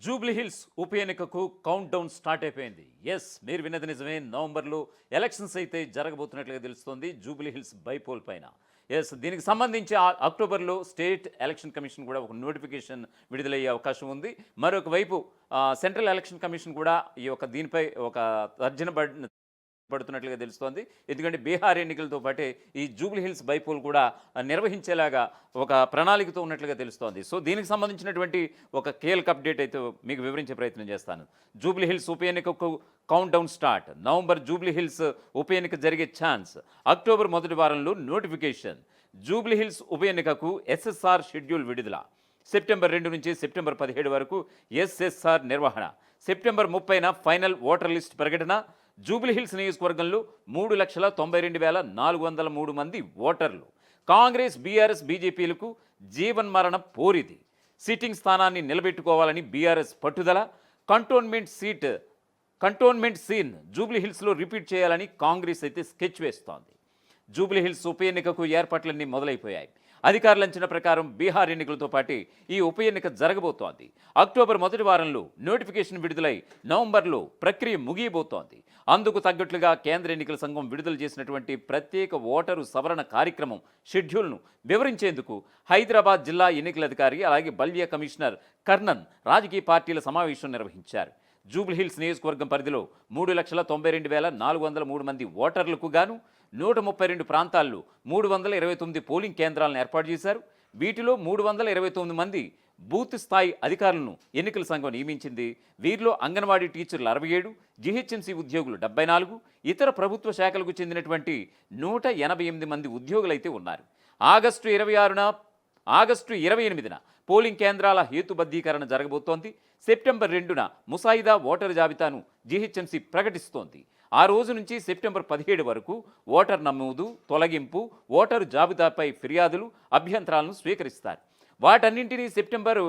జూబ్లీహిల్స్ ఉప ఎన్నికకు countdown start అయిపోయింది. ఎస్, మీరు విన్నది నిజమే. నవంబర్లో ఎలక్షన్స్ అయితే జరగబోతున్నట్లుగా తెలుస్తోంది జూబ్లీహిల్స్ బైపోల్ పైన. ఎస్, దీనికి సంబంధించి అక్టోబర్లో స్టేట్ ఎలక్షన్ కమిషన్ కూడా ఒక నోటిఫికేషన్ విడుదలయ్యే అవకాశం ఉంది. మరొక వైపు సెంట్రల్ ఎలక్షన్ కమిషన్ కూడా దీనిపై ఒక తర్జన పడుతున్నట్లుగా తెలుస్తోంది. ఎందుకంటే బీహార్ ఎన్నికలతో పాటే ఈ జూబ్లీహిల్స్ బైపోల్ కూడా నిర్వహించేలాగా ఒక ప్రణాళికతో ఉన్నట్లుగా తెలుస్తోంది. సో దీనికి సంబంధించినటువంటి ఒక కీలక అప్డేట్ అయితే మీకు వివరించే ప్రయత్నం చేస్తాను. జూబ్లీహిల్స్ ఉప ఎన్నికకు countdown start. November Jubilee Hills ఉప ఎన్నిక జరిగే ఛాన్స్. అక్టోబర్ మొదటి వారంలో నోటిఫికేషన్. జూబ్లీహిల్స్ ఉప ఎన్నికకు ఎస్ఎస్ఆర్ షెడ్యూల్ విడుదల. సెప్టెంబర్ 2 నుంచి సెప్టెంబర్ 17 వరకు ఎస్ఎస్ఆర్ నిర్వహణ. సెప్టెంబర్ 30న ఫైనల్ ఓటర్ లిస్ట్ ప్రకటన. జూబ్లీహిల్స్ నియోజకవర్గంలో 3,92,403 మంది ఓటర్లు. కాంగ్రెస్, బీఆర్ఎస్, బీజేపీలకు జీవన్మరణ పోరిది. సిట్టింగ్ స్థానాన్ని నిలబెట్టుకోవాలని బీఆర్ఎస్ పట్టుదల. కంటోన్మెంట్ సీన్ జూబ్లీహిల్స్లో రిపీట్ చేయాలని కాంగ్రెస్ అయితే స్కెచ్ వేస్తోంది. జూబ్లీహిల్స్ ఉప ఎన్నికకు ఏర్పాట్లన్నీ మొదలైపోయాయి. అధికారుల అంచనా ప్రకారం బీహార్ ఎన్నికలతో పాటు ఈ ఉప ఎన్నిక జరగబోతోంది. అక్టోబర్ మొదటి వారంలో నోటిఫికేషన్ విడుదలై నవంబర్లో ప్రక్రియ ముగియబోతోంది. అందుకు తగ్గట్లుగా కేంద్ర ఎన్నికల సంఘం విడుదల చేసినటువంటి ప్రత్యేక ఓటరు సవరణ కార్యక్రమం షెడ్యూల్ను వివరించేందుకు హైదరాబాద్ జిల్లా ఎన్నికల అధికారి అలాగే బల్దియా కమిషనర్ కర్ణన్ రాజకీయ పార్టీల సమావేశం నిర్వహించారు. జూబ్లీహిల్స్ నియోజకవర్గం పరిధిలో 3,92,403 మంది ఓటర్లకు గాను 132 ప్రాంతాల్లో 329 పోలింగ్ కేంద్రాలను ఏర్పాటు చేశారు. వీటిలో 329 మంది బూత్ స్థాయి అధికారులను ఎన్నికల సంఘం నియమించింది. వీరిలో అంగన్వాడీ టీచర్లు 67, జీహెచ్ఎంసీ ఉద్యోగులు 74, ఇతర ప్రభుత్వ శాఖలకు చెందినటువంటి 188 మంది ఉద్యోగులైతే ఉన్నారు. ఆగస్టు 28న పోలింగ్ కేంద్రాల హేతుబద్ధీకరణ జరగబోతోంది. సెప్టెంబర్ 2న ముసాయిదా ఓటరు జాబితాను జీహెచ్ఎంసీ ప్రకటిస్తోంది. ఆ రోజు నుంచి సెప్టెంబర్ 17 వరకు ఓటర్ నమోదు, తొలగింపు, ఓటరు జాబితాపై ఫిర్యాదులు, అభ్యంతరాలను స్వీకరిస్తారు. వాటన్నింటినీ సెప్టెంబర్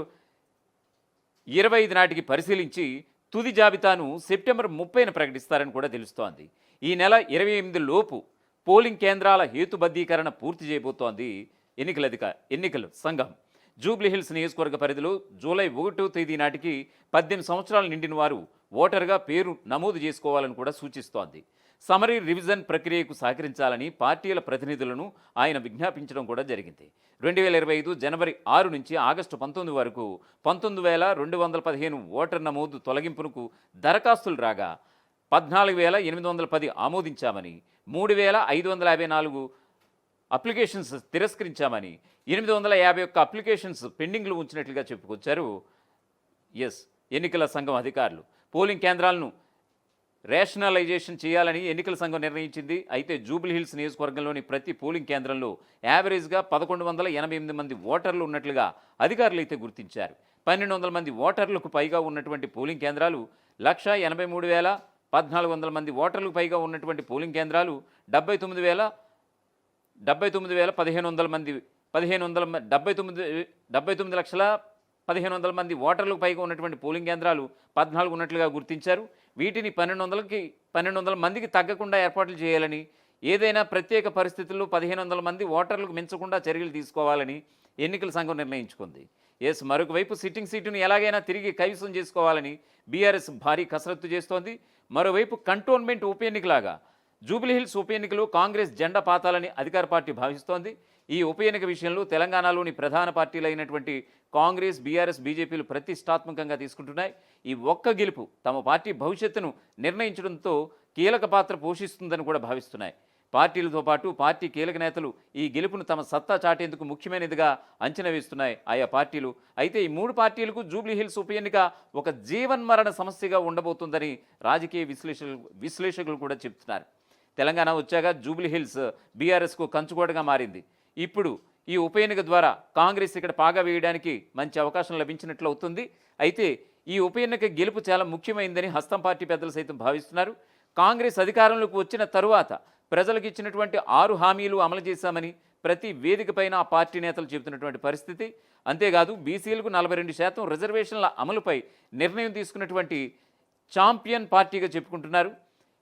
25 నాటికి పరిశీలించి తుది జాబితాను సెప్టెంబర్ 30న ప్రకటిస్తారని కూడా తెలుస్తోంది. ఈ నెల 28 లోపు పోలింగ్ కేంద్రాల హేతుబద్ధీకరణ పూర్తి చేయబోతోంది ఎన్నికల సంఘం. జూబ్లీహిల్స్ నియోజకవర్గ పరిధిలో జూలై 1వ తేదీ నాటికి 18 సంవత్సరాలు నిండిన వారు ఓటర్గా పేరు నమోదు చేసుకోవాలని కూడా సూచిస్తోంది. సమరీ రివిజన్ ప్రక్రియకు సహకరించాలని పార్టీల ప్రతినిధులను ఆయన విజ్ఞాపించడం కూడా జరిగింది. 2025 జనవరి 6 నుంచి ఆగస్టు 19 వరకు 19,215 ఓటర్ నమోదు తొలగింపునకు దరఖాస్తులు రాగా 14,810 ఆమోదించామని, 3,554 అప్లికేషన్స్ తిరస్కరించామని, 851 అప్లికేషన్స్ పెండింగ్లు ఉంచినట్లుగా చెప్పుకొచ్చారు ఎన్నికల సంఘం అధికారులు. పోలింగ్ కేంద్రాలను రేషనలైజేషన్ చేయాలని ఎన్నికల సంఘం నిర్ణయించింది. అయితే జూబ్లీహిల్స్ నియోజకవర్గంలోని ప్రతి పోలింగ్ కేంద్రంలో యావరేజ్గా 1,188 మంది ఓటర్లు ఉన్నట్లుగా అధికారులు అయితే గుర్తించారు. 1,200 మంది ఓటర్లకు పైగా ఉన్నటువంటి పోలింగ్ కేంద్రాలు, 1,83,1400 మంది ఓటర్లకు పైగా ఉన్నటువంటి పోలింగ్ కేంద్రాలు, 79,115 మంది 79,15,00,000 మంది ఓటర్లకు పైగా ఉన్నటువంటి పోలింగ్ కేంద్రాలు 14 ఉన్నట్లుగా గుర్తించారు. వీటిని 1,200 మందికి తగ్గకుండా ఏర్పాట్లు చేయాలని, ఏదైనా ప్రత్యేక పరిస్థితుల్లో 1,500 మంది ఓటర్లకు మించకుండా చర్యలు తీసుకోవాలని ఎన్నికల సంఘం నిర్ణయించుకుంది. మరొక వైపు సిట్టింగ్ సీటును ఎలాగైనా తిరిగి కైవసం చేసుకోవాలని బీఆర్ఎస్ భారీ కసరత్తు చేస్తోంది. మరోవైపు కంటోన్మెంట్ ఉప ఎన్నికలాగా జూబ్లీహిల్స్ ఉప ఎన్నికలో కాంగ్రెస్ జెండా పాతాలని అధికార పార్టీ భావిస్తోంది. ఈ ఉప ఎన్నిక విషయంలో తెలంగాణలోని ప్రధాన పార్టీలైనటువంటి కాంగ్రెస్, బీఆర్ఎస్, బీజేపీలు ప్రతిష్టాత్మకంగా తీసుకుంటున్నాయి. ఈ ఒక్క గెలుపు తమ పార్టీ భవిష్యత్తును నిర్ణయించడంతో కీలక పాత్ర పోషిస్తుందని కూడా భావిస్తున్నాయి. పార్టీలతో పాటు పార్టీ కీలక నేతలు ఈ గెలుపును తమ సత్తా చాటేందుకు ముఖ్యమైనదిగా అంచనా వేస్తున్నాయి ఆయా పార్టీలు. అయితే ఈ 3 పార్టీలకు జూబ్లీహిల్స్ ఉప ఎన్నిక ఒక జీవన్మరణ సమస్యగా ఉండబోతుందని రాజకీయ విశ్లేషకులు కూడా చెబుతున్నారు. తెలంగాణ వచ్చాక జూబ్లీహిల్స్ బీఆర్ఎస్కు కంచుకోటగా మారింది. ఇప్పుడు ఈ ఉప ఎన్నిక ద్వారా కాంగ్రెస్ ఇక్కడ పాగా వేయడానికి మంచి అవకాశం లభించినట్లు అవుతుంది. అయితే ఈ ఉప ఎన్నిక గెలుపు చాలా ముఖ్యమైందని హస్తం పార్టీ పెద్దలు సైతం భావిస్తున్నారు. కాంగ్రెస్ అధికారంలోకి వచ్చిన తరువాత ప్రజలకు ఇచ్చినటువంటి 6 హామీలు అమలు చేశామని ప్రతి వేదికపైన ఆ పార్టీ నేతలు చెబుతున్నటువంటి పరిస్థితి. అంతేకాదు బీసీలకు 42% రిజర్వేషన్ల అమలుపై నిర్ణయం తీసుకున్నటువంటి ఛాంపియన్ పార్టీగా చెప్పుకుంటున్నారు.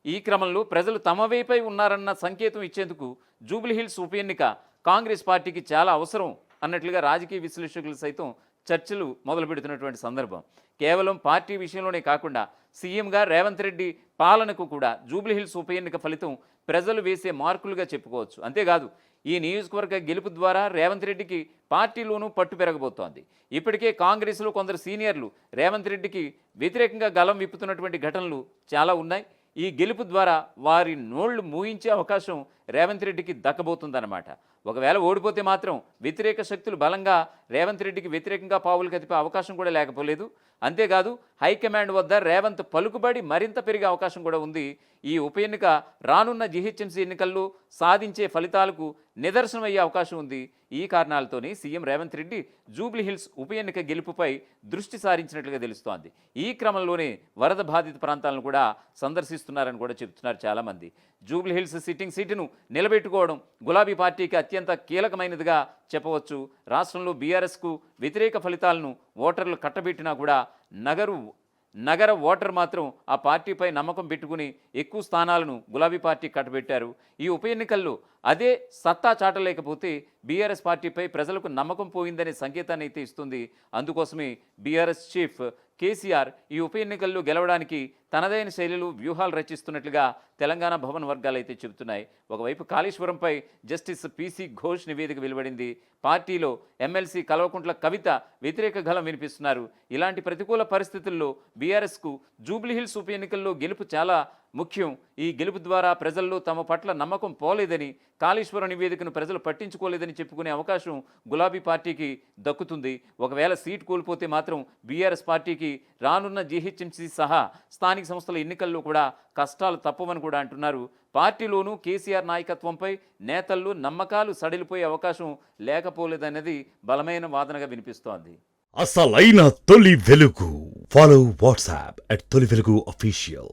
ఈ క్రమంలో ప్రజలు తమ వైపై ఉన్నారన్న సంకేతం ఇచ్చేందుకు జూబ్లీహిల్స్ ఉప ఎన్నిక కాంగ్రెస్ పార్టీకి చాలా అవసరం అన్నట్లుగా రాజకీయ విశ్లేషకులు సైతం చర్చలు మొదలు పెడుతున్నటువంటి సందర్భం. కేవలం పార్టీ విషయంలోనే కాకుండా సీఎంగా రేవంత్ రెడ్డి పాలనకు కూడా జూబ్లీహిల్స్ ఉప ఎన్నిక ఫలితం ప్రజలు వేసే మార్కులుగా చెప్పుకోవచ్చు. అంతేకాదు ఈ నియోజకవర్గ గెలుపు ద్వారా రేవంత్ రెడ్డికి పార్టీలోనూ పట్టు పెరగబోతోంది. ఇప్పటికే కాంగ్రెస్లో కొందరు సీనియర్లు రేవంత్ రెడ్డికి వ్యతిరేకంగా గలం విప్పుతున్నటువంటి ఘటనలు చాలా ఉన్నాయి. ఈ గెలుపు ద్వారా వారి నోళ్లు మూయించే అవకాశం రేవంత్ రెడ్డికి దక్కబోతుందన్నమాట. ఒకవేళ ఓడిపోతే మాత్రం వ్యతిరేక శక్తులు బలంగా రేవంత్ రెడ్డికి వ్యతిరేకంగా పావులు కదిపే అవకాశం కూడా లేకపోలేదు. అంతేకాదు హైకమాండ్ వద్ద రేవంత్ పలుకుబడి మరింత పెరిగే అవకాశం కూడా ఉంది. ఈ ఉప ఎన్నిక రానున్న జీహెచ్ఎంసీ ఎన్నికల్లో సాధించే ఫలితాలకు నిదర్శనమయ్యే అవకాశం ఉంది. ఈ కారణాలతోనే సీఎం రేవంత్ రెడ్డి జూబ్లీహిల్స్ ఉప ఎన్నిక గెలుపుపై దృష్టి సారించినట్లుగా తెలుస్తోంది. ఈ క్రమంలోనే వరద బాధిత ప్రాంతాలను కూడా సందర్శిస్తున్నారని కూడా చెబుతున్నారు చాలామంది. జూబ్లీహిల్స్ సిట్టింగ్ సీటును నిలబెట్టుకోవడం గులాబీ పార్టీకి అత్యంత కీలకమైనదిగా చెప్పవచ్చు. రాష్ట్రంలో బీఆర్ఎస్కు వ్యతిరేక ఫలితాలను ఓటర్లు కట్టబెట్టినా కూడా నగర ఓటర్ మాత్రం ఆ పార్టీపై నమ్మకం పెట్టుకుని ఎక్కువ స్థానాలను గులాబీ పార్టీ కట్టబెట్టారు. ఈ ఉప ఎన్నికల్లో అదే సత్తా చాటలేకపోతే బీఆర్ఎస్ పార్టీపై ప్రజలకు నమ్మకం పోయిందనే సంకేతాన్ని అయితే ఇస్తుంది. అందుకోసమే బీఆర్ఎస్ చీఫ్ కేసీఆర్ ఈ ఉప ఎన్నికల్లో గెలవడానికి తనదైన శైలిలో వ్యూహాలు రచిస్తున్నట్లుగా తెలంగాణ భవన్ వర్గాలు అయితే చెబుతున్నాయి. ఒకవైపు కాళేశ్వరంపై జస్టిస్ పీసీ ఘోష్ నివేదిక వెలువడింది. పార్టీలో ఎమ్మెల్సీ కల్వకుంట్ల కవిత వ్యతిరేక గళం వినిపిస్తున్నారు. ఇలాంటి ప్రతికూల పరిస్థితుల్లో బీఆర్ఎస్కు జూబ్లీహిల్స్ ఉప ఎన్నికల్లో గెలుపు చాలా ముఖ్యం. ఈ గెలుపు ద్వారా ప్రజల్లో తమ పట్ల నమ్మకం పోలేదని, కాళేశ్వరం నివేదికను ప్రజలు పట్టించుకోలేదని చెప్పుకునే అవకాశం గులాబీ పార్టీకి దక్కుతుంది. ఒకవేళ సీటు కోల్పోతే మాత్రం బీఆర్ఎస్ పార్టీకి రానున్న జీహెచ్ఎంసీ సహా స్థానిక సంస్థల ఎన్నికల్లో కూడా కష్టాలు తప్పవని కూడా అంటున్నారు. పార్టీలోనూ కేసీఆర్ నాయకత్వంపై నేతల్లో నమ్మకాలు సడిలిపోయే అవకాశం లేకపోలేదన్నది బలమైన వాదనగా వినిపిస్తోంది. అసలైన తొలి వెలుగు. ఫాలో వాట్సాప్ @తొలి వెలుగు అఫీషియల్.